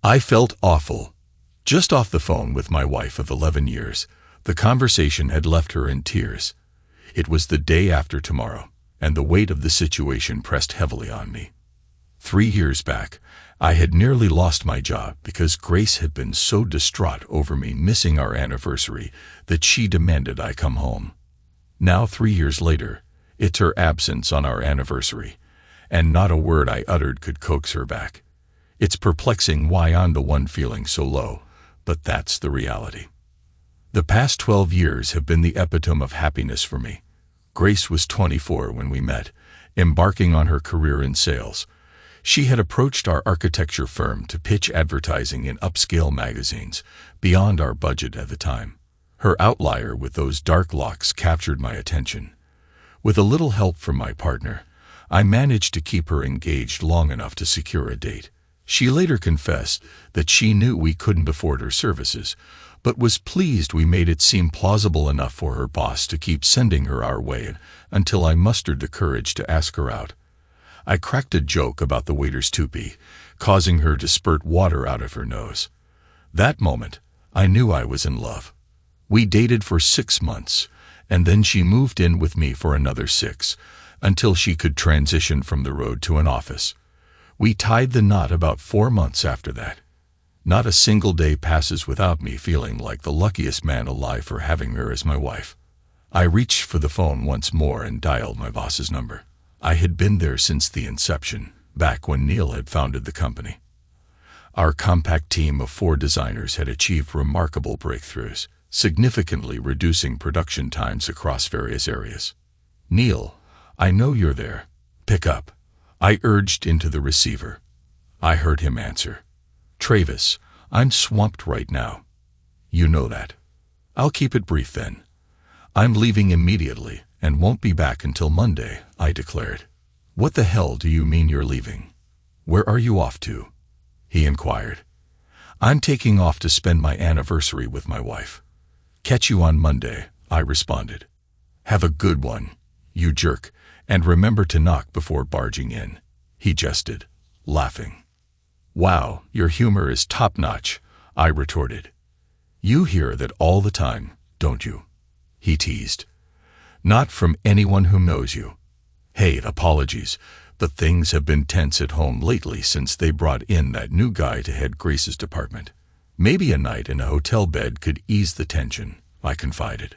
I felt awful. Just off the phone with my wife of 11 years, the conversation had left her in tears. It was the day after tomorrow, and the weight of the situation pressed heavily on me. 3 years back, I had nearly lost my job because Grace had been so distraught over me missing our anniversary that she demanded I come home. Now 3 years later, it's her absence on our anniversary, and not a word I uttered could coax her back. It's perplexing why I'm the one feeling so low, but that's the reality. The past 12 years have been the epitome of happiness for me. Grace was 24 when we met, embarking on her career in sales. She had approached our architecture firm to pitch advertising in upscale magazines, beyond our budget at the time. Her outlier with those dark locks captured my attention. With a little help from my partner, I managed to keep her engaged long enough to secure a date. She later confessed that she knew we couldn't afford her services, but was pleased we made it seem plausible enough for her boss to keep sending her our way until I mustered the courage to ask her out. I cracked a joke about the waiter's toupee, causing her to spurt water out of her nose. That moment, I knew I was in love. We dated for 6 months, and then she moved in with me for another 6, until she could transition from the road to an office. We tied the knot about 4 months after that. Not a single day passes without me feeling like the luckiest man alive for having her as my wife. I reached for the phone once more and dialed my boss's number. I had been there since the inception, back when Neil had founded the company. Our compact team of 4 designers had achieved remarkable breakthroughs, significantly reducing production times across various areas. "Neil, I know you're there. Pick up," I urged into the receiver. I heard him answer. "Travis, I'm swamped right now." "You know that." "I'll keep it brief then. I'm leaving immediately and won't be back until Monday," I declared. "What the hell do you mean you're leaving? Where are you off to?" he inquired. "I'm taking off to spend my anniversary with my wife." "Catch you on Monday," I responded. "Have a good one, you jerk, and remember to knock before barging in," he jested, laughing. "Wow, your humor is top-notch," I retorted. "You hear that all the time, don't you?" he teased. "Not from anyone who knows you. Hey, apologies, but things have been tense at home lately since they brought in that new guy to head Grace's department. Maybe a night in a hotel bed could ease the tension," I confided.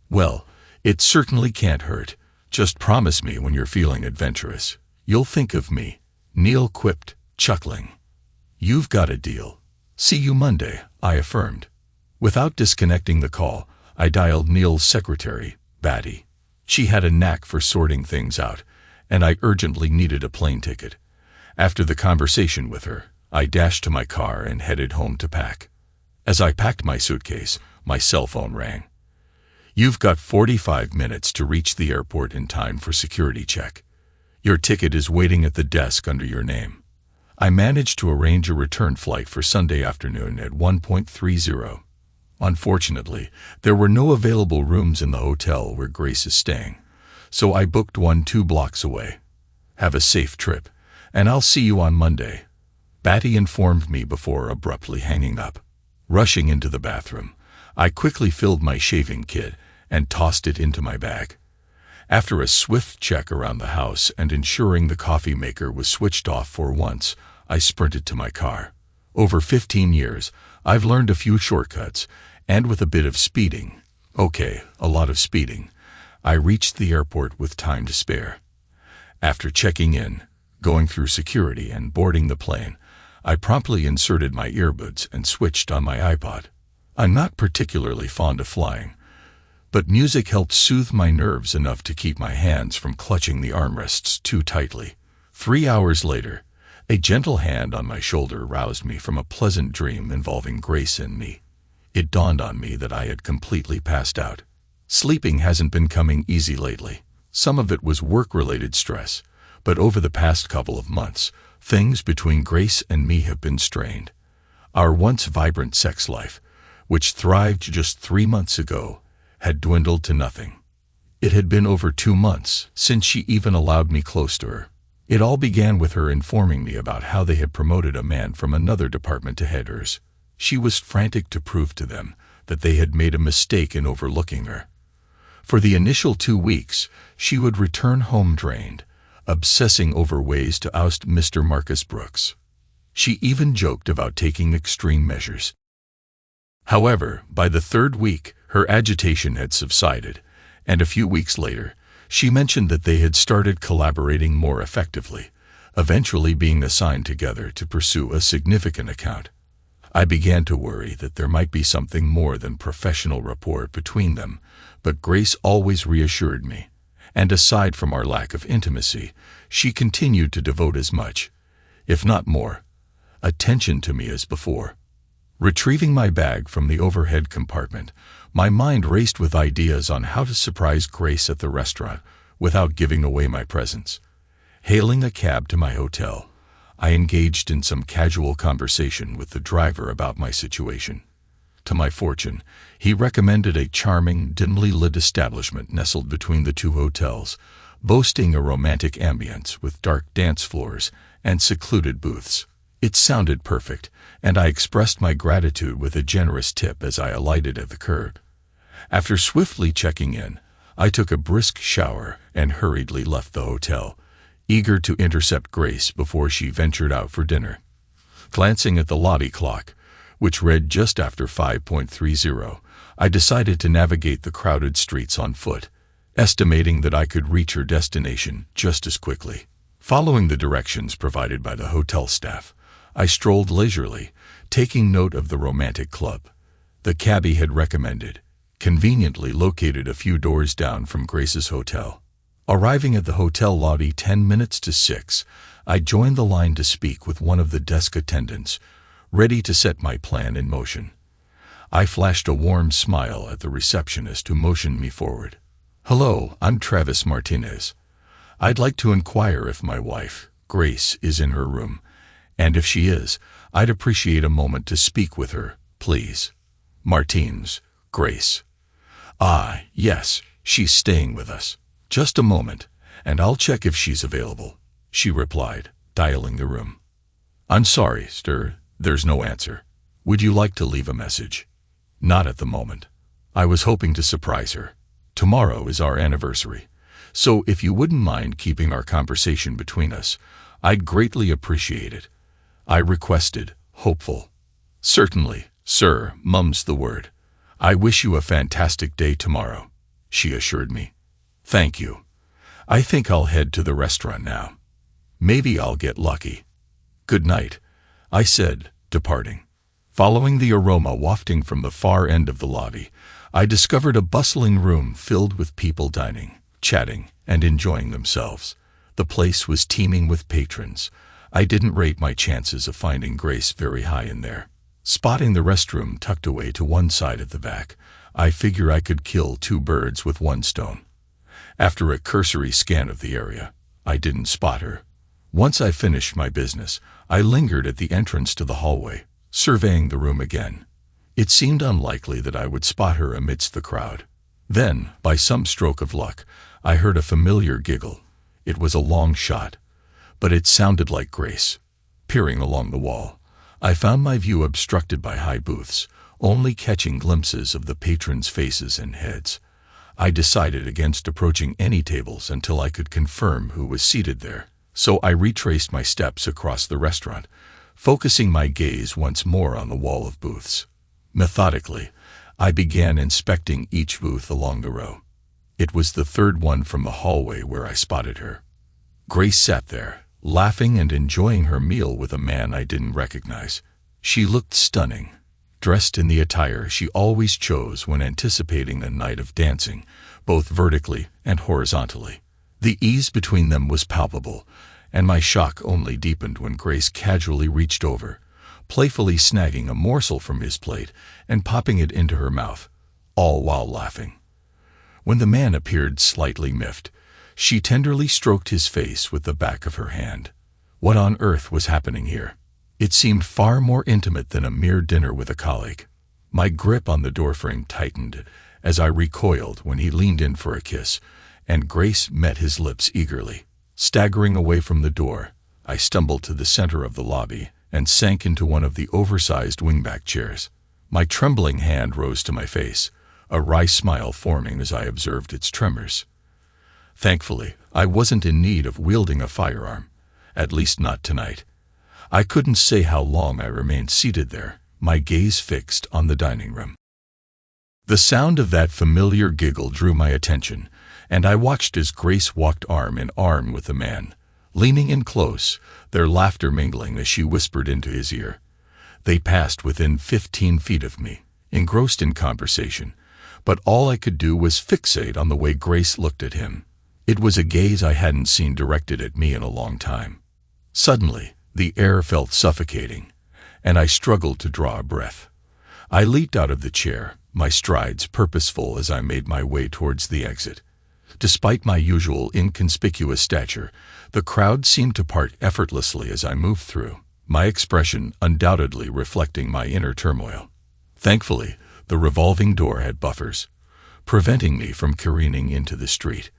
"Well, it certainly can't hurt. Just promise me when you're feeling adventurous, you'll think of me," Neil quipped, chuckling. "You've got a deal. See you Monday," I affirmed. Without disconnecting the call, I dialed Neil's secretary, Batty. She had a knack for sorting things out, and I urgently needed a plane ticket. After the conversation with her, I dashed to my car and headed home to pack. As I packed my suitcase, my cell phone rang. "You've got 45 minutes to reach the airport in time for security check. Your ticket is waiting at the desk under your name." I managed to arrange a return flight for Sunday afternoon at 1:30. Unfortunately, there were no available rooms in the hotel where Grace is staying, so I booked one 2 blocks away. "Have a safe trip, and I'll see you on Monday," Batty informed me before abruptly hanging up. Rushing into the bathroom, I quickly filled my shaving kit and tossed it into my bag. After a swift check around the house and ensuring the coffee maker was switched off for once, I sprinted to my car. Over 15 years, I've learned a few shortcuts, and with a bit of speeding, a lot of speeding, I reached the airport with time to spare. After checking in, going through security, and boarding the plane, I promptly inserted my earbuds and switched on my iPod. I'm not particularly fond of flying, but music helped soothe my nerves enough to keep my hands from clutching the armrests too tightly. 3 hours later, a gentle hand on my shoulder roused me from a pleasant dream involving Grace and me. It dawned on me that I had completely passed out. Sleeping hasn't been coming easy lately. Some of it was work-related stress, but over the past couple of months, things between Grace and me have been strained. Our once vibrant sex life, which thrived just 3 months ago, had dwindled to nothing. It had been over 2 months since she even allowed me close to her. It all began with her informing me about how they had promoted a man from another department to head hers. She was frantic to prove to them that they had made a mistake in overlooking her. For the initial 2 weeks, she would return home drained, obsessing over ways to oust Mr. Marcus Brooks. She even joked about taking extreme measures. However, by the 3rd week, her agitation had subsided, and a few weeks later, she mentioned that they had started collaborating more effectively, eventually being assigned together to pursue a significant account. I began to worry that there might be something more than professional rapport between them, but Grace always reassured me, and aside from our lack of intimacy, she continued to devote as much, if not more, attention to me as before. Retrieving my bag from the overhead compartment, my mind raced with ideas on how to surprise Grace at the restaurant without giving away my presence. Hailing a cab to my hotel, I engaged in some casual conversation with the driver about my situation. To my fortune, he recommended a charming, dimly lit establishment nestled between the 2 hotels, boasting a romantic ambience with dark dance floors and secluded booths. It sounded perfect, and I expressed my gratitude with a generous tip as I alighted at the curb. After swiftly checking in, I took a brisk shower and hurriedly left the hotel, eager to intercept Grace before she ventured out for dinner. Glancing at the lobby clock, which read just after 5:30, I decided to navigate the crowded streets on foot, estimating that I could reach her destination just as quickly. Following the directions provided by the hotel staff, I strolled leisurely, taking note of the romantic club the cabbie had recommended, conveniently located a few doors down from Grace's hotel. Arriving at the hotel lobby 10 minutes to 6, I joined the line to speak with one of the desk attendants, ready to set my plan in motion. I flashed a warm smile at the receptionist who motioned me forward. "Hello, I'm Travis Martinez. I'd like to inquire if my wife, Grace, is in her room, and if she is, I'd appreciate a moment to speak with her, please." "Martins, Grace." "Ah, yes, she's staying with us. Just a moment, and I'll check if she's available," she replied, dialing the room. "I'm sorry, sir, there's no answer. Would you like to leave a message?" "Not at the moment. I was hoping to surprise her. Tomorrow is our anniversary, so if you wouldn't mind keeping our conversation between us, I'd greatly appreciate it," I requested, hopeful. "Certainly, sir," mum's the word. "I wish you a fantastic day tomorrow," she assured me. "Thank you. I think I'll head to the restaurant now. Maybe I'll get lucky. Good night," I said, departing. Following the aroma wafting from the far end of the lobby, I discovered a bustling room filled with people dining, chatting, and enjoying themselves. The place was teeming with patrons. I didn't rate my chances of finding Grace very high in there. Spotting the restroom tucked away to one side at the back, I figure I could kill 2 birds with 1 stone. After a cursory scan of the area, I didn't spot her. Once I finished my business, I lingered at the entrance to the hallway, surveying the room again. It seemed unlikely that I would spot her amidst the crowd. Then, by some stroke of luck, I heard a familiar giggle. It was a long shot, but it sounded like Grace. Peering along the wall, I found my view obstructed by high booths, only catching glimpses of the patrons' faces and heads. I decided against approaching any tables until I could confirm who was seated there, so I retraced my steps across the restaurant, focusing my gaze once more on the wall of booths. Methodically, I began inspecting each booth along the row. It was the 3rd one from the hallway where I spotted her. Grace sat there, laughing and enjoying her meal with a man I didn't recognize. She looked stunning, dressed in the attire she always chose when anticipating a night of dancing, both vertically and horizontally. The ease between them was palpable, and my shock only deepened when Grace casually reached over, playfully snagging a morsel from his plate and popping it into her mouth, all while laughing. When the man appeared slightly miffed, she tenderly stroked his face with the back of her hand. What on earth was happening here? It seemed far more intimate than a mere dinner with a colleague. My grip on the doorframe tightened as I recoiled when he leaned in for a kiss, and Grace met his lips eagerly. Staggering away from the door, I stumbled to the center of the lobby and sank into one of the oversized wingback chairs. My trembling hand rose to my face, a wry smile forming as I observed its tremors. Thankfully, I wasn't in need of wielding a firearm, at least not tonight. I couldn't say how long I remained seated there, my gaze fixed on the dining room. The sound of that familiar giggle drew my attention, and I watched as Grace walked arm in arm with the man, leaning in close, their laughter mingling as she whispered into his ear. They passed within 15 feet of me, engrossed in conversation, but all I could do was fixate on the way Grace looked at him. It was a gaze I hadn't seen directed at me in a long time. Suddenly, the air felt suffocating, and I struggled to draw a breath. I leaped out of the chair, my strides purposeful as I made my way towards the exit. Despite my usual inconspicuous stature, the crowd seemed to part effortlessly as I moved through, my expression undoubtedly reflecting my inner turmoil. Thankfully, the revolving door had buffers, preventing me from careening into the street.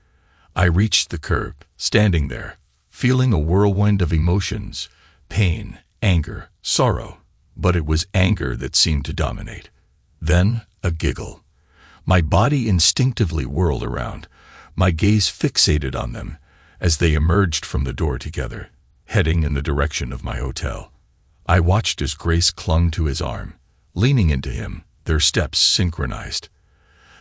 I reached the curb, standing there, feeling a whirlwind of emotions, pain, anger, sorrow, but it was anger that seemed to dominate. Then, a giggle. My body instinctively whirled around, my gaze fixated on them as they emerged from the door together, heading in the direction of my hotel. I watched as Grace clung to his arm, leaning into him, their steps synchronized.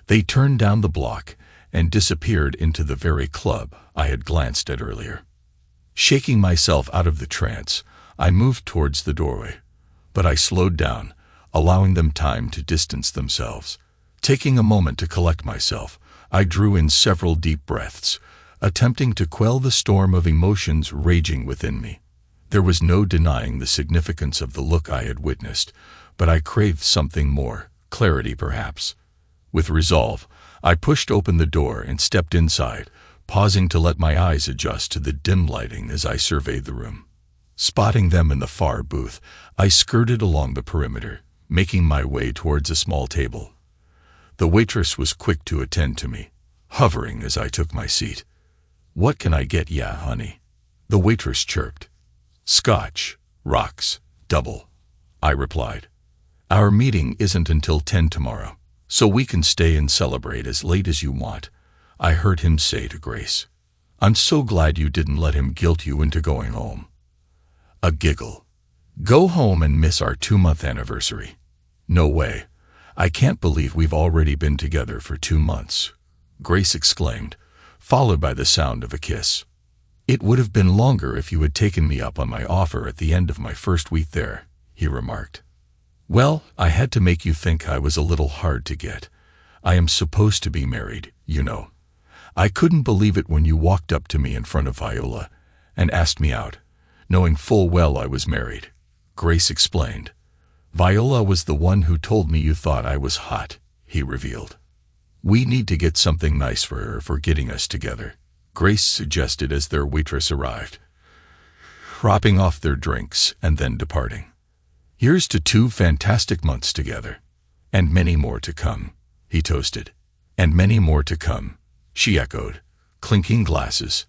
They turned down the block and disappeared into the very club I had glanced at earlier. Shaking myself out of the trance, I moved towards the doorway, but I slowed down, allowing them time to distance themselves. Taking a moment to collect myself, I drew in several deep breaths, attempting to quell the storm of emotions raging within me. There was no denying the significance of the look I had witnessed, but I craved something more, clarity perhaps. With resolve, I pushed open the door and stepped inside, pausing to let my eyes adjust to the dim lighting as I surveyed the room. Spotting them in the far booth, I skirted along the perimeter, making my way towards a small table. The waitress was quick to attend to me, hovering as I took my seat. "What can I get ya, honey?" the waitress chirped. "Scotch, rocks, double," I replied. "Our meeting isn't until 10 tomorrow, so we can stay and celebrate as late as you want," I heard him say to Grace. "I'm so glad you didn't let him guilt you into going home." A giggle. "Go home and miss our 2-month anniversary. No way. I can't believe we've already been together for 2 months," Grace exclaimed, followed by the sound of a kiss. "It would have been longer if you had taken me up on my offer at the end of my first week there," he remarked. "Well, I had to make you think I was a little hard to get. I am supposed to be married, you know. I couldn't believe it when you walked up to me in front of Viola and asked me out, knowing full well I was married," Grace explained. "Viola was the one who told me you thought I was hot," he revealed. "We need to get something nice for her for getting us together," Grace suggested as their waitress arrived, dropping off their drinks and then departing. "Here's to 2 fantastic months together. And many more to come," he toasted. "And many more to come," she echoed, clinking glasses.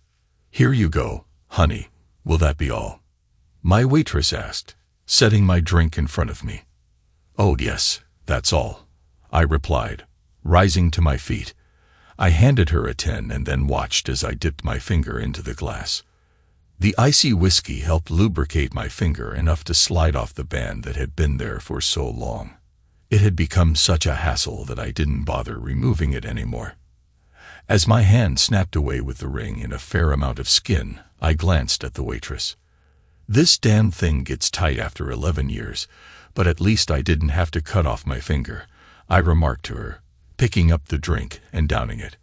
"Here you go, honey. Will that be all?" my waitress asked, setting my drink in front of me. "Oh yes, that's all," I replied, rising to my feet. I handed her a 10 and then watched as I dipped my finger into the glass. The icy whiskey helped lubricate my finger enough to slide off the band that had been there for so long. It had become such a hassle that I didn't bother removing it anymore. As my hand snapped away with the ring in a fair amount of skin, I glanced at the waitress. "This damn thing gets tight after 11 years, but at least I didn't have to cut off my finger," I remarked to her, picking up the drink and downing it.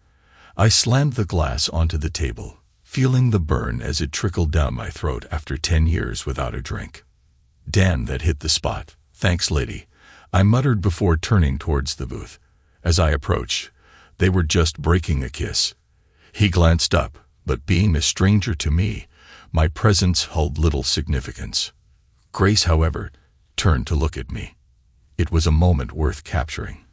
I slammed the glass onto the table, feeling the burn as it trickled down my throat after 10 years without a drink. "Dan, that hit the spot. Thanks, lady," I muttered before turning towards the booth. As I approached, they were just breaking a kiss. He glanced up, but being a stranger to me, my presence held little significance. Grace, however, turned to look at me. It was a moment worth capturing.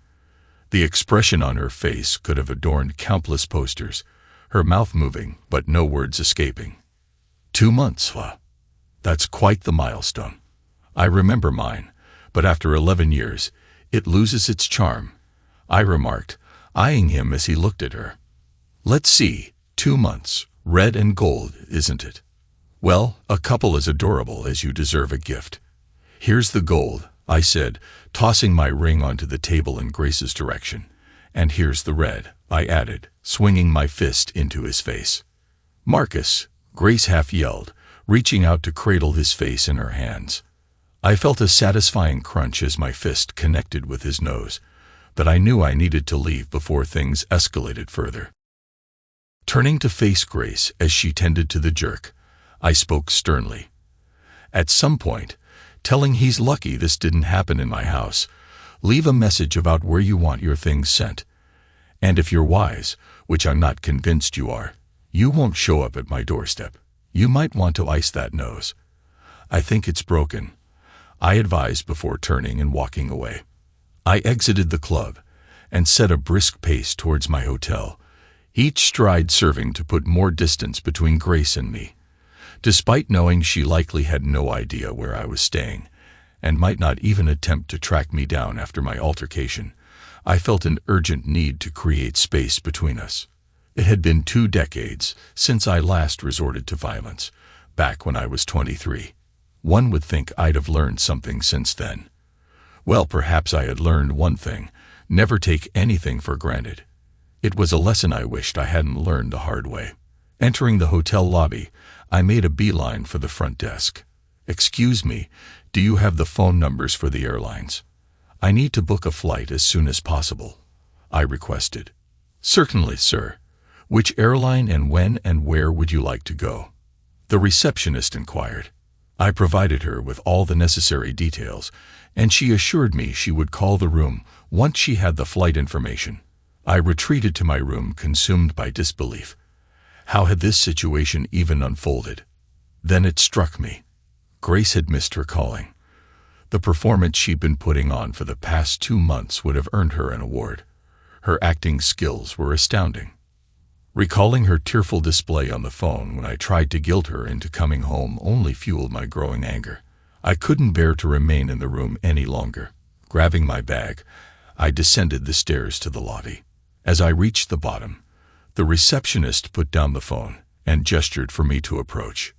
The expression on her face could have adorned countless posters, her mouth moving but no words escaping. 2 months, huh? That's quite the milestone. I remember mine, but after 11 years, it loses its charm, I remarked, eyeing him as he looked at her. Let's see, 2 months, red and gold, isn't it? Well, a couple as adorable as you deserve a gift. Here's the gold, I said, tossing my ring onto the table in Grace's direction. And here's the red, I added, swinging my fist into his face. Marcus, Grace half yelled, reaching out to cradle his face in her hands. I felt a satisfying crunch as my fist connected with his nose, but I knew I needed to leave before things escalated further. Turning to face Grace as she tended to the jerk, I spoke sternly. At some point, telling he's lucky this didn't happen in my house, leave a message about where you want your things sent. And if you're wise, which I'm not convinced you are, you won't show up at my doorstep. You might want to ice that nose. I think it's broken, I advised before turning and walking away. I exited the club and set a brisk pace towards my hotel, each stride serving to put more distance between Grace and me. Despite knowing she likely had no idea where I was staying, and might not even attempt to track me down after my altercation, I felt an urgent need to create space between us. It had been 2 decades since I last resorted to violence, back when I was 23. One would think I'd have learned something since then. Well, perhaps I had learned one thing: never take anything for granted. It was a lesson I wished I hadn't learned the hard way. Entering the hotel lobby, I made a beeline for the front desk. Excuse me, do you have the phone numbers for the airlines? I need to book a flight as soon as possible, I requested. Certainly, sir. Which airline and when and where would you like to go? The receptionist inquired. I provided her with all the necessary details, and she assured me she would call the room once she had the flight information. I retreated to my room, consumed by disbelief. How had this situation even unfolded? Then it struck me. Grace had missed her calling. The performance she'd been putting on for the past 2 months would have earned her an award. Her acting skills were astounding. Recalling her tearful display on the phone when I tried to guilt her into coming home only fueled my growing anger. I couldn't bear to remain in the room any longer. Grabbing my bag, I descended the stairs to the lobby. As I reached the bottom, the receptionist put down the phone and gestured for me to approach.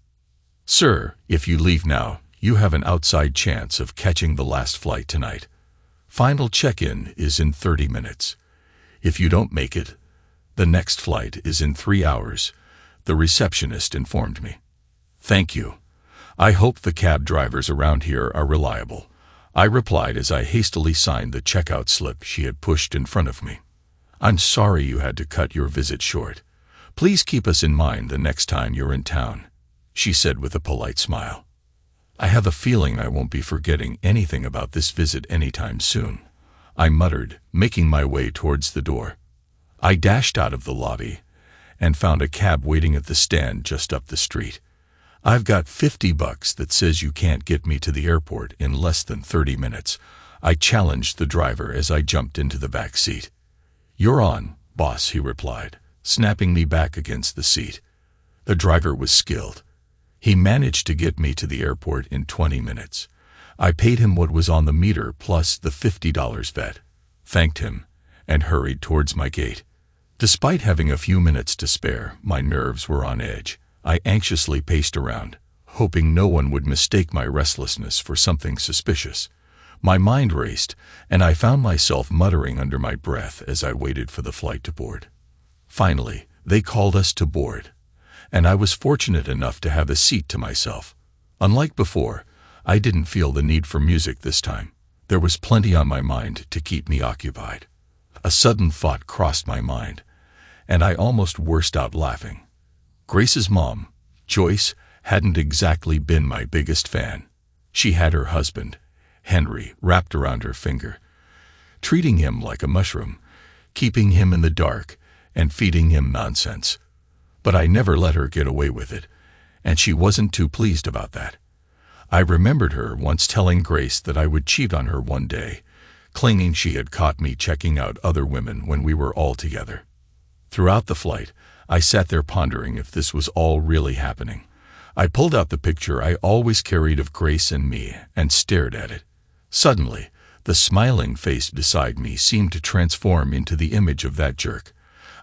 Sir, if you leave now, you have an outside chance of catching the last flight tonight. Final check-in is in 30 minutes. If you don't make it, the next flight is in 3 hours, the receptionist informed me. Thank you. I hope the cab drivers around here are reliable, I replied as I hastily signed the checkout slip she had pushed in front of me. I'm sorry you had to cut your visit short. Please keep us in mind the next time you're in town, she said with a polite smile. I have a feeling I won't be forgetting anything about this visit anytime soon, I muttered, making my way towards the door. I dashed out of the lobby and found a cab waiting at the stand just up the street. I've got $50 that says you can't get me to the airport in less than 30 minutes, I challenged the driver as I jumped into the back seat. You're on, boss, he replied, snapping me back against the seat. The driver was skilled. He managed to get me to the airport in 20 minutes. I paid him what was on the meter plus the $50 vet, thanked him, and hurried towards my gate. Despite having a few minutes to spare, my nerves were on edge. I anxiously paced around, hoping no one would mistake my restlessness for something suspicious. My mind raced, and I found myself muttering under my breath as I waited for the flight to board. Finally, they called us to board, and I was fortunate enough to have a seat to myself. Unlike before, I didn't feel the need for music this time. There was plenty on my mind to keep me occupied. A sudden thought crossed my mind, and I almost burst out laughing. Grace's mom, Joyce, hadn't exactly been my biggest fan. She had her husband, Henry, wrapped around her finger, treating him like a mushroom, keeping him in the dark, and feeding him nonsense. But I never let her get away with it, and she wasn't too pleased about that. I remembered her once telling Grace that I would cheat on her one day, claiming she had caught me checking out other women when we were all together. Throughout the flight, I sat there pondering if this was all really happening. I pulled out the picture I always carried of Grace and me and stared at it. Suddenly, the smiling face beside me seemed to transform into the image of that jerk.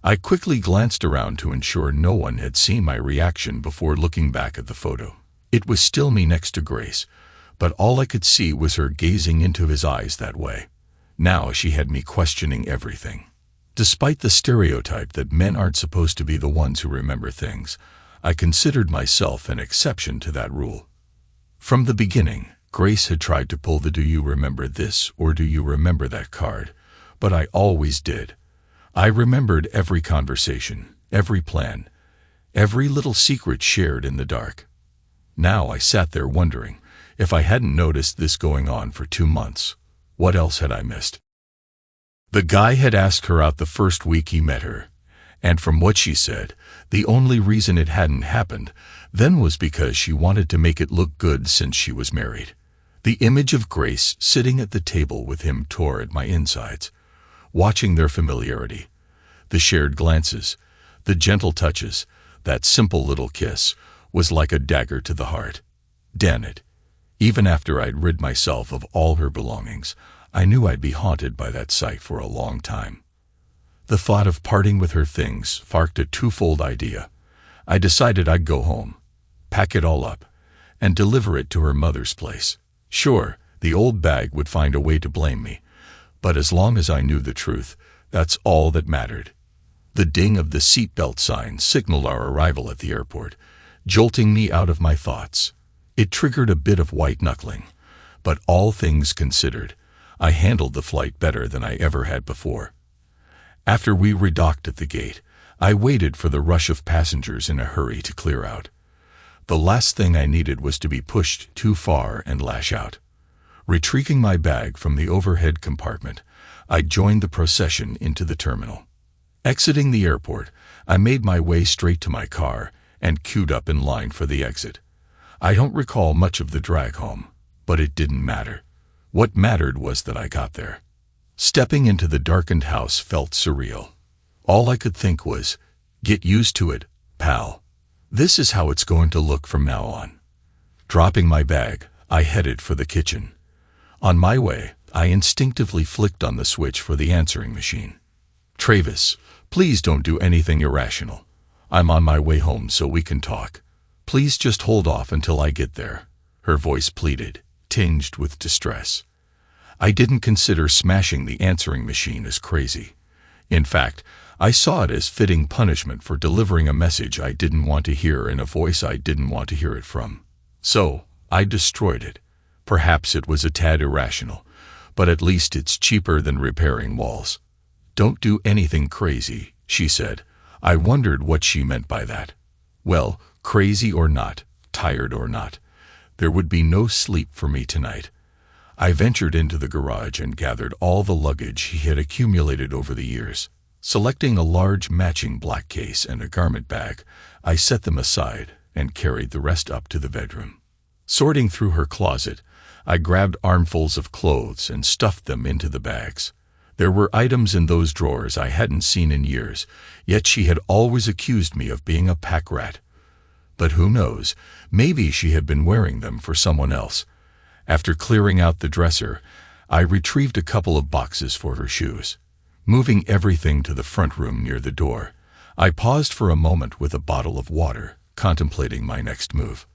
I quickly glanced around to ensure no one had seen my reaction before looking back at the photo. It was still me next to Grace, but all I could see was her gazing into his eyes that way. Now she had me questioning everything. Despite the stereotype that men aren't supposed to be the ones who remember things, I considered myself an exception to that rule. From the beginning, Grace had tried to pull the "do you remember this" or "do you remember that" card, but I always did. I remembered every conversation, every plan, every little secret shared in the dark. Now I sat there wondering, if I hadn't noticed this going on for 2 months, what else had I missed? The guy had asked her out the first week he met her, and from what she said, the only reason it hadn't happened then was because she wanted to make it look good since she was married. The image of Grace sitting at the table with him tore at my insides. Watching their familiarity, the shared glances, the gentle touches, that simple little kiss, was like a dagger to the heart. Damn it. Even after I'd rid myself of all her belongings, I knew I'd be haunted by that sight for a long time. The thought of parting with her things sparked a twofold idea. I decided I'd go home, pack it all up, and deliver it to her mother's place. Sure, the old bag would find a way to blame me, but as long as I knew the truth, that's all that mattered. The ding of the seatbelt sign signaled our arrival at the airport, jolting me out of my thoughts. It triggered a bit of white-knuckling, but all things considered, I handled the flight better than I ever had before. After we redocked at the gate, I waited for the rush of passengers in a hurry to clear out. The last thing I needed was to be pushed too far and lash out. Retrieving my bag from the overhead compartment, I joined the procession into the terminal. Exiting the airport, I made my way straight to my car and queued up in line for the exit. I don't recall much of the drive home, but it didn't matter. What mattered was that I got there. Stepping into the darkened house felt surreal. All I could think was, "Get used to it, pal. This is how it's going to look from now on." Dropping my bag, I headed for the kitchen. On my way, I instinctively flicked on the switch for the answering machine. "Travis, please don't do anything irrational. I'm on my way home so we can talk. Please just hold off until I get there," her voice pleaded, tinged with distress. I didn't consider smashing the answering machine as crazy. In fact, I saw it as fitting punishment for delivering a message I didn't want to hear in a voice I didn't want to hear it from. So, I destroyed it. Perhaps it was a tad irrational, but at least it's cheaper than repairing walls. "Don't do anything crazy," she said. I wondered what she meant by that. Well, crazy or not, tired or not, there would be no sleep for me tonight. I ventured into the garage and gathered all the luggage he had accumulated over the years. Selecting a large matching black case and a garment bag, I set them aside and carried the rest up to the bedroom. Sorting through her closet, I grabbed armfuls of clothes and stuffed them into the bags. There were items in those drawers I hadn't seen in years, yet she had always accused me of being a pack rat. But who knows, maybe she had been wearing them for someone else. After clearing out the dresser, I retrieved a couple of boxes for her shoes. Moving everything to the front room near the door, I paused for a moment with a bottle of water, contemplating my next move.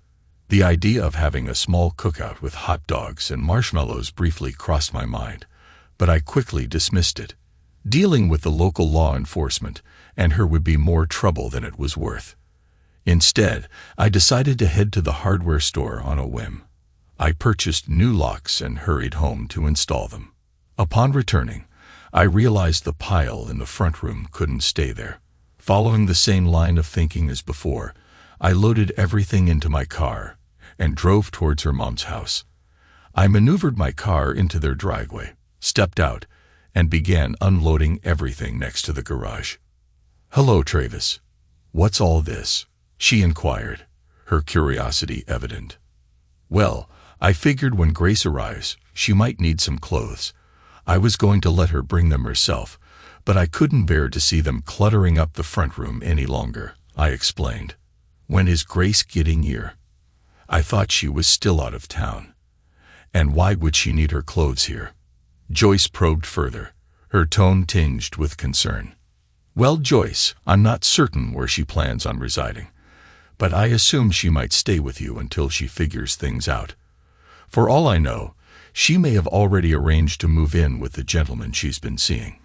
The idea of having a small cookout with hot dogs and marshmallows briefly crossed my mind, but I quickly dismissed it. Dealing with the local law enforcement and her would be more trouble than it was worth. Instead, I decided to head to the hardware store on a whim. I purchased new locks and hurried home to install them. Upon returning, I realized the pile in the front room couldn't stay there. Following the same line of thinking as before, I loaded everything into my car and drove towards her mom's house. I maneuvered my car into their driveway, stepped out, and began unloading everything next to the garage. "Hello, Travis. What's all this?" she inquired, her curiosity evident. "Well, I figured when Grace arrives, she might need some clothes. I was going to let her bring them herself, but I couldn't bear to see them cluttering up the front room any longer, I explained. When is Grace getting here? I thought she was still out of town. And why would she need her clothes here? Joyce probed further, her tone tinged with concern. Well, Joyce, I'm not certain where she plans on residing, but I assume she might stay with you until she figures things out. For all I know, she may have already arranged to move in with the gentleman she's been seeing.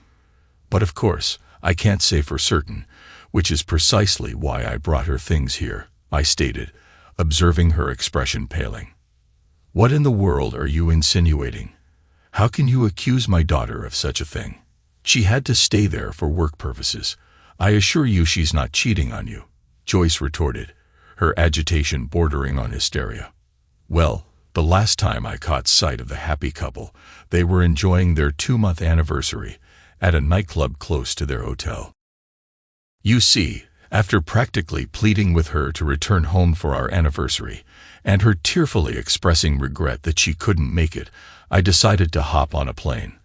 But of course, I can't say for certain, which is precisely why I brought her things here, I stated, observing her expression paling. What in the world are you insinuating? How can you accuse my daughter of such a thing? She had to stay there for work purposes. I assure you she's not cheating on you, Joyce retorted, her agitation bordering on hysteria. Well, the last time I caught sight of the happy couple, they were enjoying their 2-month anniversary at a nightclub close to their hotel. You see, after practically pleading with her to return home for our anniversary, and her tearfully expressing regret that she couldn't make it, I decided to hop on a plane.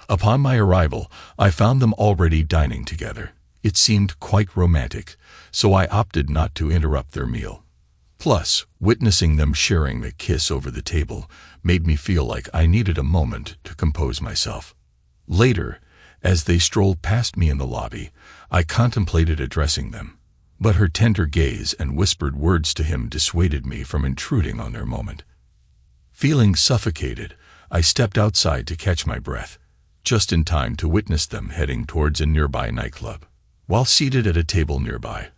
Upon my arrival, I found them already dining together. It seemed quite romantic, so I opted not to interrupt their meal. Plus, witnessing them sharing the kiss over the table made me feel like I needed a moment to compose myself. Later, as they strolled past me in the lobby, I contemplated addressing them, but her tender gaze and whispered words to him dissuaded me from intruding on their moment. Feeling suffocated, I stepped outside to catch my breath, just in time to witness them heading towards a nearby nightclub. While seated at a table nearby,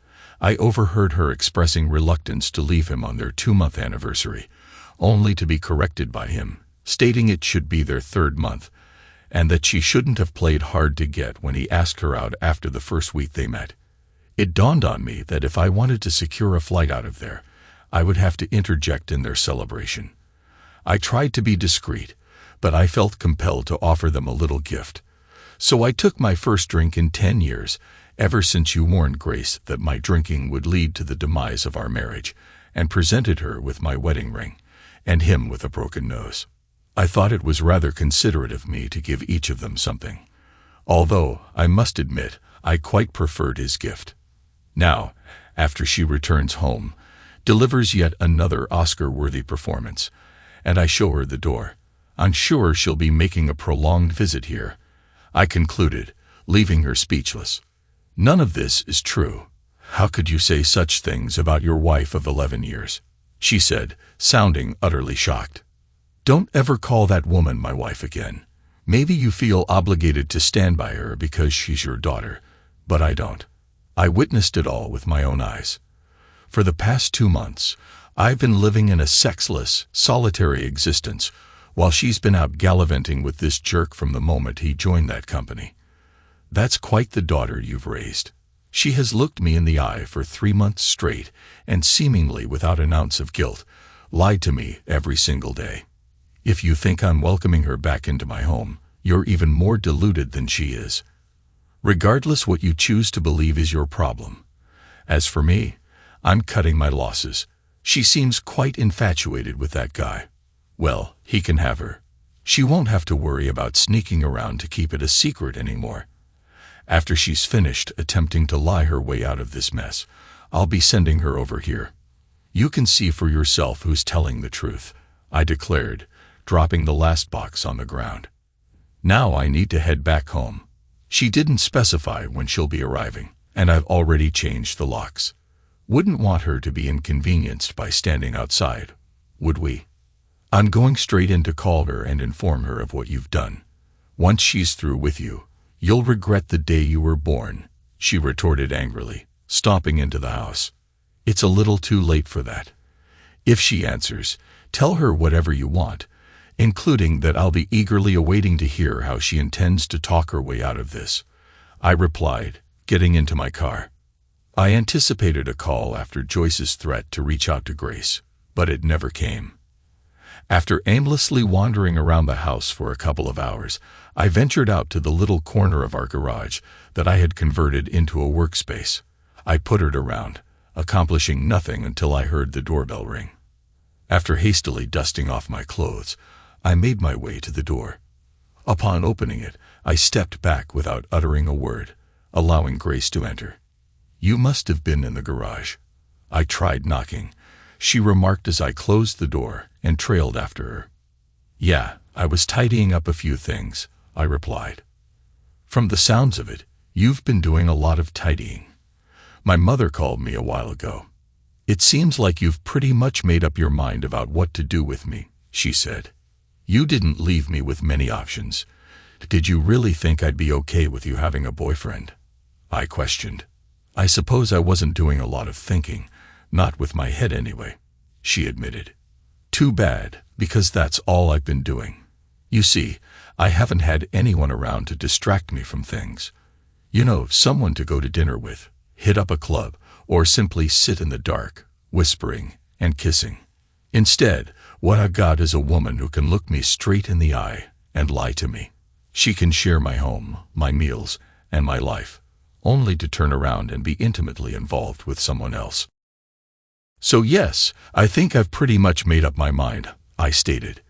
I overheard her expressing reluctance to leave him on their 2-month anniversary, only to be corrected by him, stating it should be their 3rd month, and that she shouldn't have played hard to get when he asked her out after the first week they met. It dawned on me that if I wanted to secure a flight out of there, I would have to interject in their celebration. I tried to be discreet, but I felt compelled to offer them a little gift. So I took my first drink in 10 years, ever since you warned Grace that my drinking would lead to the demise of our marriage, and presented her with my wedding ring, and him with a broken nose. I thought it was rather considerate of me to give each of them something, although, I must admit, I quite preferred his gift. Now, after she returns home, delivers yet another Oscar-worthy performance, and I show her the door, I'm sure she'll be making a prolonged visit here, I concluded, leaving her speechless. None of this is true. How could you say such things about your wife of 11 years? She said, sounding utterly shocked. Don't ever call that woman my wife again. Maybe you feel obligated to stand by her because she's your daughter, but I don't. I witnessed it all with my own eyes. For the past 2 months, I've been living in a sexless, solitary existence, while she's been out gallivanting with this jerk from the moment he joined that company. That's quite the daughter you've raised. She has looked me in the eye for 3 months straight, and seemingly without an ounce of guilt, lied to me every single day. If you think I'm welcoming her back into my home, you're even more deluded than she is. Regardless, what you choose to believe is your problem. As for me, I'm cutting my losses. She seems quite infatuated with that guy. Well, he can have her. She won't have to worry about sneaking around to keep it a secret anymore. After she's finished attempting to lie her way out of this mess, I'll be sending her over here. You can see for yourself who's telling the truth, I declared, dropping the last box on the ground. Now I need to head back home. She didn't specify when she'll be arriving, and I've already changed the locks. Wouldn't want her to be inconvenienced by standing outside, would we? I'm going straight in to call her and inform her of what you've done. Once she's through with you, you'll regret the day you were born, she retorted angrily, stomping into the house. It's a little too late for that. If she answers, tell her whatever you want, including that I'll be eagerly awaiting to hear how she intends to talk her way out of this, I replied, getting into my car. I anticipated a call after Joyce's threat to reach out to Grace, but it never came. After aimlessly wandering around the house for a couple of hours, I ventured out to the little corner of our garage that I had converted into a workspace. I puttered around, accomplishing nothing until I heard the doorbell ring. After hastily dusting off my clothes, I made my way to the door. Upon opening it, I stepped back without uttering a word, allowing Grace to enter. "You must have been in the garage." I tried knocking, she remarked as I closed the door and trailed after her. "Yeah, I was tidying up a few things," I replied. "From the sounds of it, you've been doing a lot of tidying. My mother called me a while ago. It seems like you've pretty much made up your mind about what to do with me," she said. "You didn't leave me with many options. Did you really think I'd be okay with you having a boyfriend?" I questioned. "I suppose I wasn't doing a lot of thinking, not with my head anyway," she admitted. "Too bad, because that's all I've been doing. You see, I haven't had anyone around to distract me from things. You know, someone to go to dinner with, hit up a club, or simply sit in the dark, whispering and kissing. Instead, what I've got is a woman who can look me straight in the eye and lie to me. She can share my home, my meals, and my life, only to turn around and be intimately involved with someone else." "So yes, I think I've pretty much made up my mind," I stated.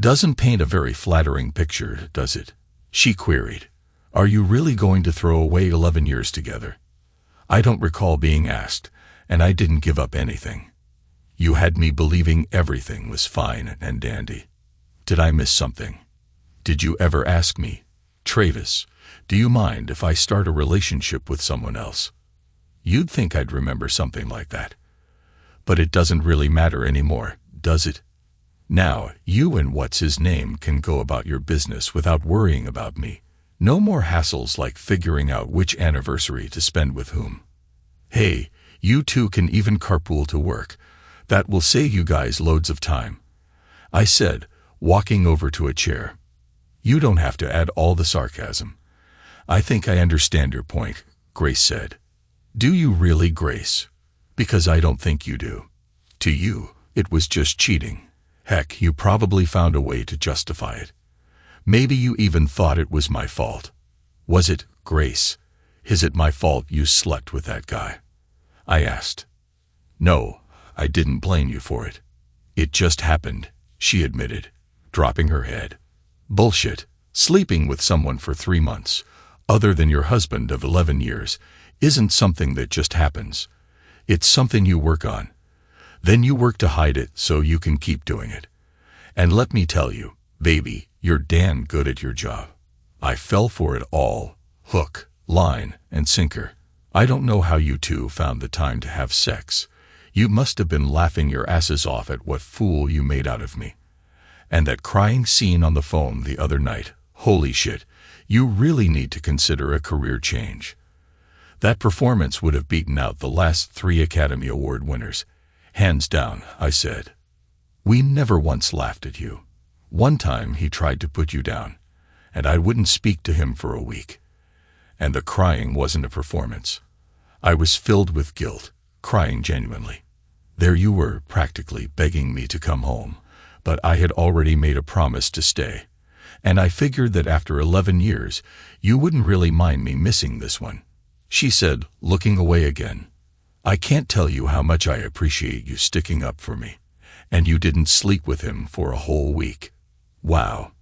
"Doesn't paint a very flattering picture, does it?" she queried. "Are you really going to throw away 11 years together?" I don't recall being asked, and I didn't give up anything. You had me believing everything was fine and dandy. Did I miss something? Did you ever ask me, "Travis, do you mind if I start a relationship with someone else?" You'd think I'd remember something like that. But it doesn't really matter anymore, does it? Now, you and what's-his-name can go about your business without worrying about me. No more hassles like figuring out which anniversary to spend with whom. Hey, you two can even carpool to work. That will save you guys loads of time," I said, walking over to a chair. "You don't have to add all the sarcasm." "I think I understand your point," Grace said. "Do you really, Grace? Because I don't think you do. To you, it was just cheating. Heck, you probably found a way to justify it. Maybe you even thought it was my fault. Was it, Grace? Is it my fault you slept with that guy?" I asked. "No, I didn't blame you for it. It just happened," she admitted, dropping her head. "Bullshit. Sleeping with someone for 3 months, other than your husband of 11 years, isn't something that just happens. It's something you work on. Then you work to hide it so you can keep doing it. And let me tell you, baby, you're damn good at your job. I fell for it all, hook, line, and sinker. I don't know how you two found the time to have sex. You must have been laughing your asses off at what fool you made out of me. And that crying scene on the phone the other night, holy shit, you really need to consider a career change. That performance would have beaten out the last 3 Academy Award winners. Hands down," I said. "We never once laughed at you. One time he tried to put you down, and I wouldn't speak to him for a week. And the crying wasn't a performance. I was filled with guilt, crying genuinely. There you were, practically begging me to come home, but I had already made a promise to stay. And I figured that after 11 years, you wouldn't really mind me missing this one," she said, looking away again. "I can't tell you how much I appreciate you sticking up for me. And you didn't sleep with him for a whole week. Wow.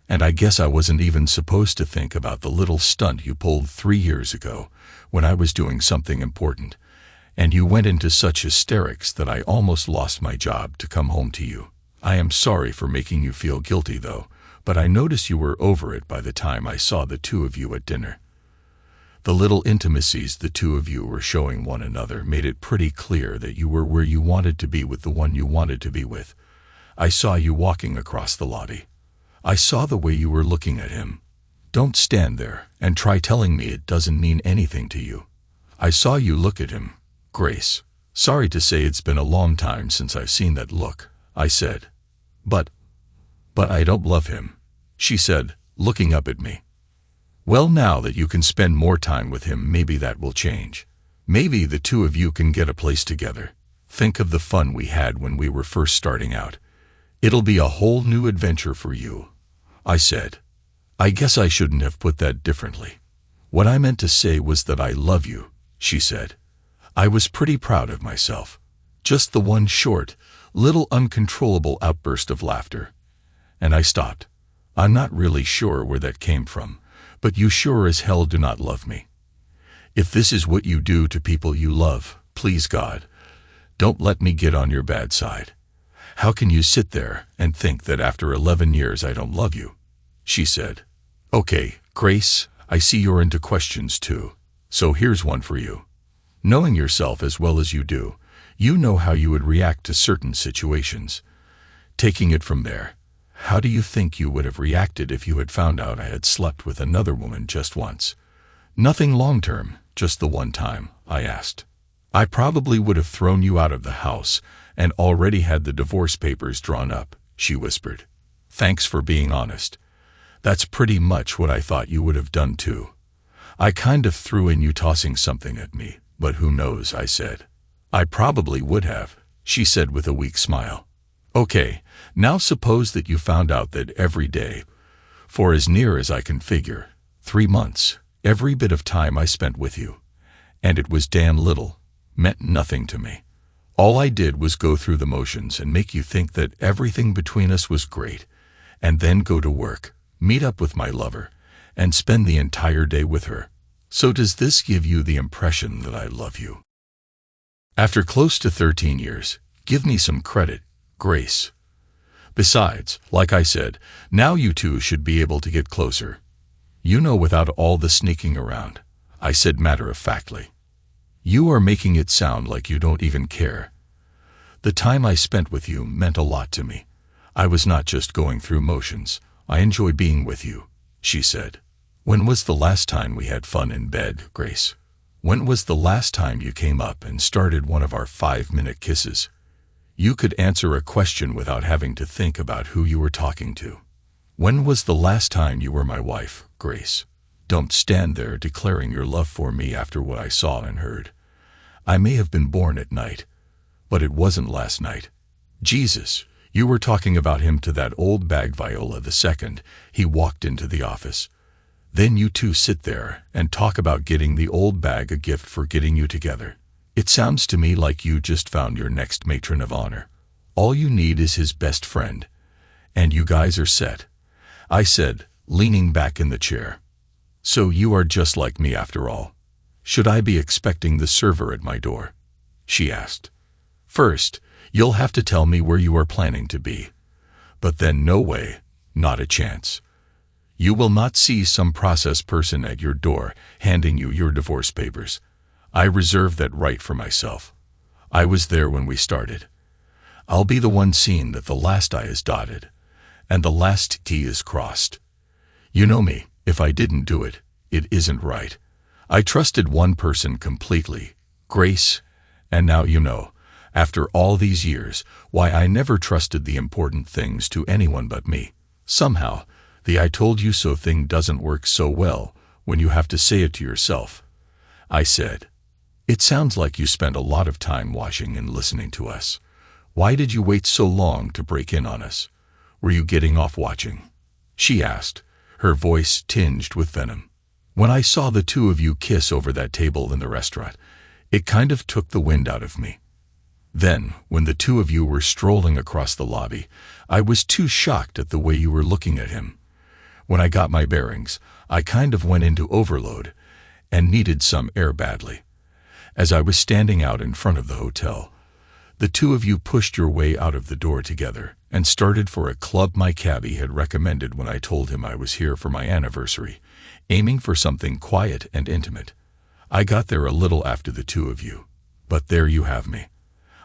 And I guess I wasn't even supposed to think about the little stunt you pulled 3 years ago when I was doing something important, and you went into such hysterics that I almost lost my job to come home to you. I am sorry for making you feel guilty though, but I noticed you were over it by the time I saw the two of you at dinner. The little intimacies the two of you were showing one another made it pretty clear that you were where you wanted to be with the one you wanted to be with. I saw you walking across the lobby. I saw the way you were looking at him. Don't stand there and try telling me it doesn't mean anything to you. I saw you look at him, Grace. Sorry to say it's been a long time since I've seen that look," I said. But I don't love him," she said, looking up at me. "Well, now that you can spend more time with him, maybe that will change. Maybe the two of you can get a place together. Think of the fun we had when we were first starting out. It'll be a whole new adventure for you," I said. "I guess I shouldn't have put that differently. What I meant to say was that I love you," she said. I was pretty proud of myself. Just the one short, little uncontrollable outburst of laughter. And I stopped. I'm not really sure where that came from, but you sure as hell do not love me. If this is what you do to people you love, please God, don't let me get on your bad side. How can you sit there and think that after 11 years I don't love you? She said. Okay, Grace, I see you're into questions too. So here's one for you. Knowing yourself as well as you do, you know how you would react to certain situations. Taking it from there, how do you think you would have reacted if you had found out I had slept with another woman just once? Nothing long-term, just the one time, I asked. I probably would have thrown you out of the house and already had the divorce papers drawn up, she whispered. Thanks for being honest. That's pretty much what I thought you would have done too. I kind of threw in you tossing something at me, but who knows, I said. I probably would have, she said with a weak smile. Okay, now suppose that you found out that every day, for as near as I can figure, 3 months, every bit of time I spent with you, and it was damn little, meant nothing to me. All I did was go through the motions and make you think that everything between us was great, and then go to work, meet up with my lover, and spend the entire day with her. So does this give you the impression that I love you? After close to 13 years, give me some credit, Grace. Besides, like I said, now you two should be able to get closer. You know, without all the sneaking around, I said matter-of-factly. You are making it sound like you don't even care. The time I spent with you meant a lot to me. I was not just going through motions. I enjoy being with you, she said. When was the last time we had fun in bed, Grace? When was the last time you came up and started one of our 5-minute kisses? You could answer a question without having to think about who you were talking to. When was the last time you were my wife, Grace? Don't stand there declaring your love for me after what I saw and heard. I may have been born at night, but it wasn't last night. Jesus, you were talking about him to that old bag Viola the second he walked into the office. Then you two sit there and talk about getting the old bag a gift for getting you together. It sounds to me like you just found your next matron of honor. All you need is his best friend, and you guys are set, I said, leaning back in the chair. So you are just like me after all. Should I be expecting the server at my door? She asked. First, you'll have to tell me where you are planning to be. But then no way, not a chance. You will not see some process person at your door handing you your divorce papers. I reserve that right for myself. I was there when we started. I'll be the one seeing that the last I is dotted and the last T is crossed. You know me, if I didn't do it, it isn't right. I trusted one person completely, Grace, and now you know, after all these years, why I never trusted the important things to anyone but me. Somehow, the I told you so thing doesn't work so well when you have to say it to yourself. I said, it sounds like you spent a lot of time watching and listening to us. Why did you wait so long to break in on us? Were you getting off watching? She asked, her voice tinged with venom. When I saw the two of you kiss over that table in the restaurant, it kind of took the wind out of me. Then, when the two of you were strolling across the lobby, I was too shocked at the way you were looking at him. When I got my bearings, I kind of went into overload and needed some air badly. As I was standing out in front of the hotel, the two of you pushed your way out of the door together and started for a club my cabbie had recommended when I told him I was here for my anniversary, aiming for something quiet and intimate. I got there a little after the two of you, but there you have me.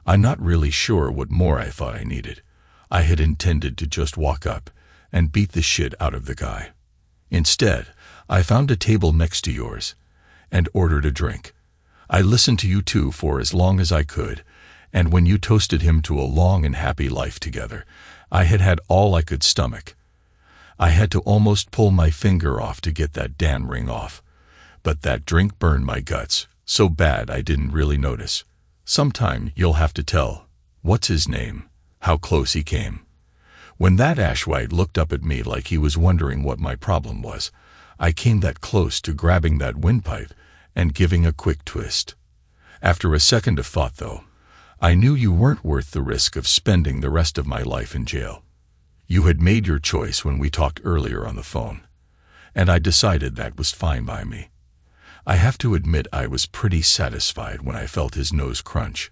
I'm not really sure what more I thought I needed. I had intended to just walk up and beat the shit out of the guy. Instead, I found a table next to yours and ordered a drink. I listened to you two for as long as I could, and when you toasted him to a long and happy life together, I had had all I could stomach. I had to almost pull my finger off to get that damn ring off, but that drink burned my guts so bad I didn't really notice. Sometime you'll have to tell, what's his name, how close he came. When that Ashwhite looked up at me like he was wondering what my problem was, I came that close to grabbing that windpipe and giving a quick twist. After a second of thought, though, I knew you weren't worth the risk of spending the rest of my life in jail. You had made your choice when we talked earlier on the phone, and I decided that was fine by me. I have to admit I was pretty satisfied when I felt his nose crunch,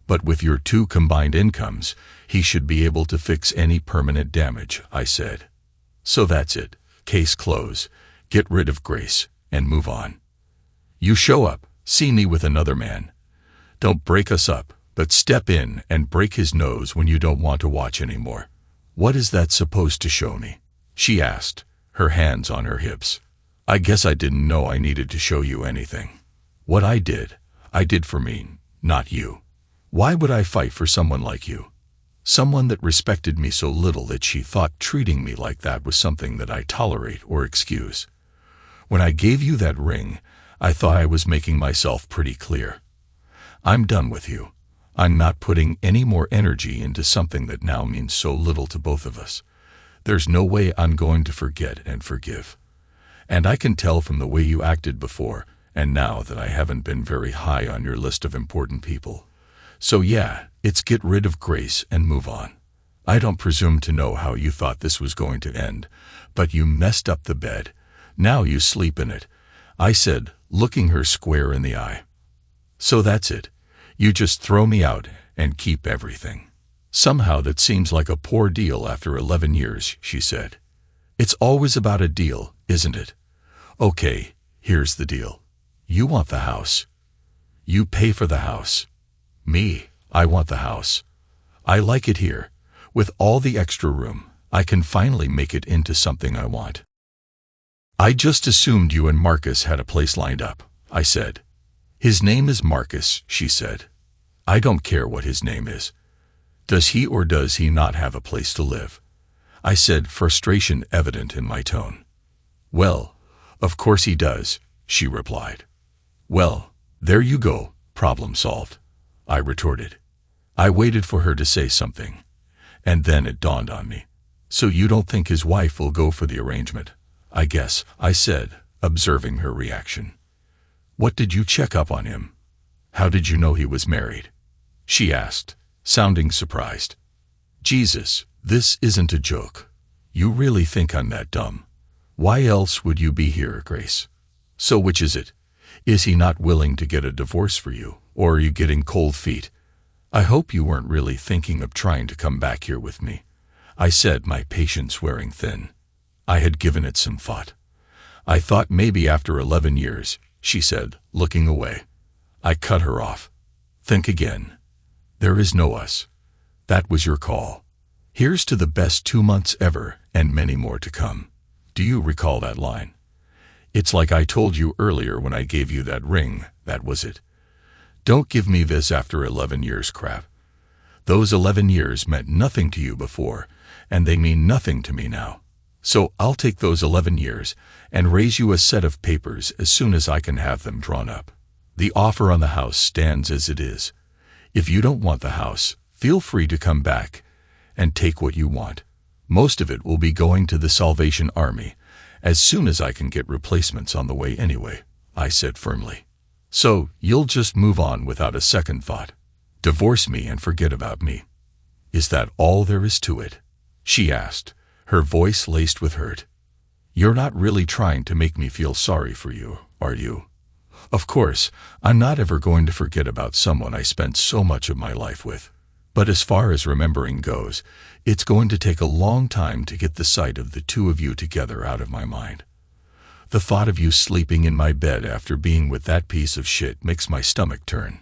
but with your two combined incomes, he should be able to fix any permanent damage, I said. So that's it. Case closed. Get rid of Grace and move on. You show up, see me with another man. Don't break us up, but step in and break his nose when you don't want to watch anymore. What is that supposed to show me? She asked, her hands on her hips. I guess I didn't know I needed to show you anything. What I did for me, not you. Why would I fight for someone like you? Someone that respected me so little that she thought treating me like that was something that I tolerate or excuse. When I gave you that ring, I thought I was making myself pretty clear. I'm done with you. I'm not putting any more energy into something that now means so little to both of us. There's no way I'm going to forget and forgive. And I can tell from the way you acted before and now that I haven't been very high on your list of important people. So yeah, it's get rid of Grace and move on. I don't presume to know how you thought this was going to end, but you messed up the bed. Now you sleep in it, I said, looking her square in the eye. So that's it. You just throw me out and keep everything. Somehow that seems like a poor deal after 11 years, she said. It's always about a deal, isn't it? Okay, here's the deal. You want the house. You pay for the house. Me, I want the house. I like it here. With all the extra room, I can finally make it into something I want. I just assumed you and Marcus had a place lined up, I said. His name is Marcus, she said. I don't care what his name is. Does he or does he not have a place to live? I said, frustration evident in my tone. Well, of course he does, she replied. Well, there you go, problem solved, I retorted. I waited for her to say something, and then it dawned on me. So you don't think his wife will go for the arrangement? I guess, I said, observing her reaction. What did you check up on him? How did you know he was married? She asked, sounding surprised. Jesus, this isn't a joke. You really think I'm that dumb? Why else would you be here, Grace? So which is it? Is he not willing to get a divorce for you, or are you getting cold feet? I hope you weren't really thinking of trying to come back here with me, I said, my patience wearing thin. I had given it some thought. I thought maybe after 11 years, she said, looking away. I cut her off. Think again. There is no us. That was your call. Here's to the best 2 months ever and many more to come. Do you recall that line? It's like I told you earlier when I gave you that ring, that was it. Don't give me this after 11 years crap. Those 11 years meant nothing to you before, and they mean nothing to me now. So I'll take those 11 years and raise you a set of papers as soon as I can have them drawn up. The offer on the house stands as it is. If you don't want the house, feel free to come back and take what you want. Most of it will be going to the Salvation Army, as soon as I can get replacements on the way anyway, I said firmly. So you'll just move on without a second thought. Divorce me and forget about me. Is that all there is to it? She asked, her voice laced with hurt. You're not really trying to make me feel sorry for you, are you? Of course, I'm not ever going to forget about someone I spent so much of my life with. But as far as remembering goes, it's going to take a long time to get the sight of the two of you together out of my mind. The thought of you sleeping in my bed after being with that piece of shit makes my stomach turn.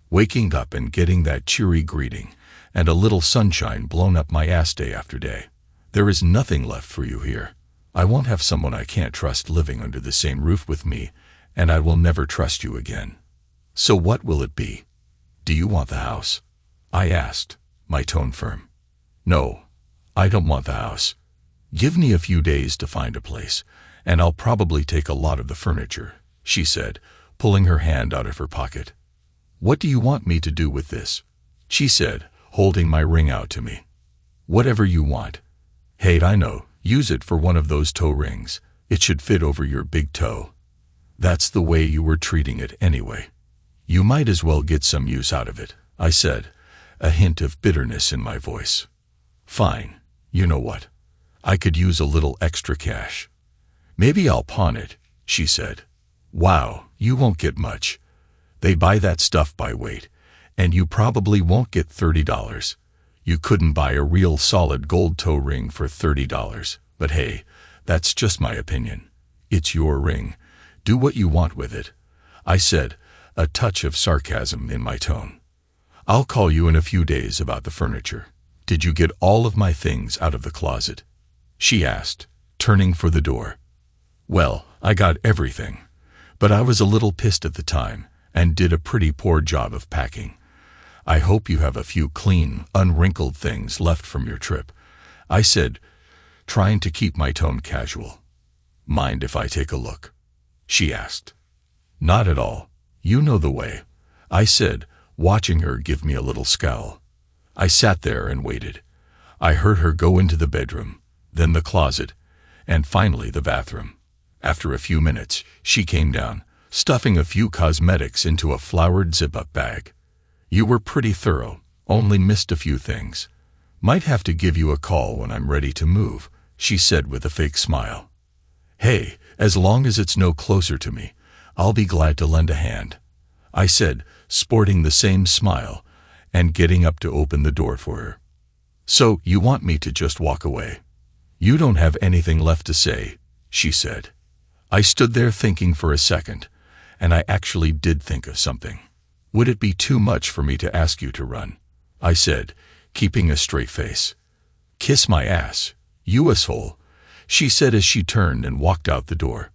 Waking up and getting that cheery greeting and a little sunshine blown up my ass day after day. There is nothing left for you here. I won't have someone I can't trust living under the same roof with me, and I will never trust you again. So what will it be? Do you want the house? I asked, my tone firm. No, I don't want the house. Give me a few days to find a place, and I'll probably take a lot of the furniture, she said, pulling her hand out of her pocket. What do you want me to do with this? She said, holding my ring out to me. Whatever you want. Hey, I know, use it for one of those toe rings. It should fit over your big toe. That's the way you were treating it anyway. You might as well get some use out of it, I said, a hint of bitterness in my voice. Fine, You know what? I could use a little extra cash. Maybe I'll pawn it, she said. Wow, you won't get much. They buy that stuff by weight, and you probably won't get $30. You couldn't buy a real solid gold toe ring for $30. But hey, that's just my opinion. It's your ring. Do what you want with it, I said, a touch of sarcasm in my tone. I'll call you in a few days about the furniture. Did you get all of my things out of the closet? She asked, turning for the door. Well, I got everything, but I was a little pissed at the time and did a pretty poor job of packing. I hope you have a few clean, unwrinkled things left from your trip, I said, trying to keep my tone casual. Mind if I take a look? She asked. Not at all. You know the way, I said, watching her give me a little scowl. I sat there and waited. I heard her go into the bedroom, then the closet, and finally the bathroom. After a few minutes, she came down, stuffing a few cosmetics into a flowered zip-up bag. You were pretty thorough, only missed a few things. Might have to give you a call when I'm ready to move, she said with a fake smile. Hey, as long as it's no closer to me, I'll be glad to lend a hand, I said, sporting the same smile and getting up to open the door for her. So, you want me to just walk away? You don't have anything left to say, she said. I stood there thinking for a second, and I actually did think of something. Would it be too much for me to ask you to run? I said, keeping a straight face. Kiss my ass, you asshole, she said as she turned and walked out the door.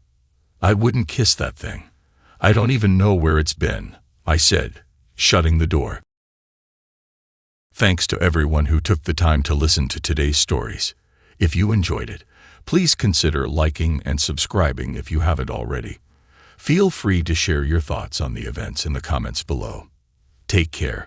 I wouldn't kiss that thing. I don't even know where it's been, I said, shutting the door. Thanks to everyone who took the time to listen to today's stories. If you enjoyed it, please consider liking and subscribing if you haven't already. Feel free to share your thoughts on the events in the comments below. Take care.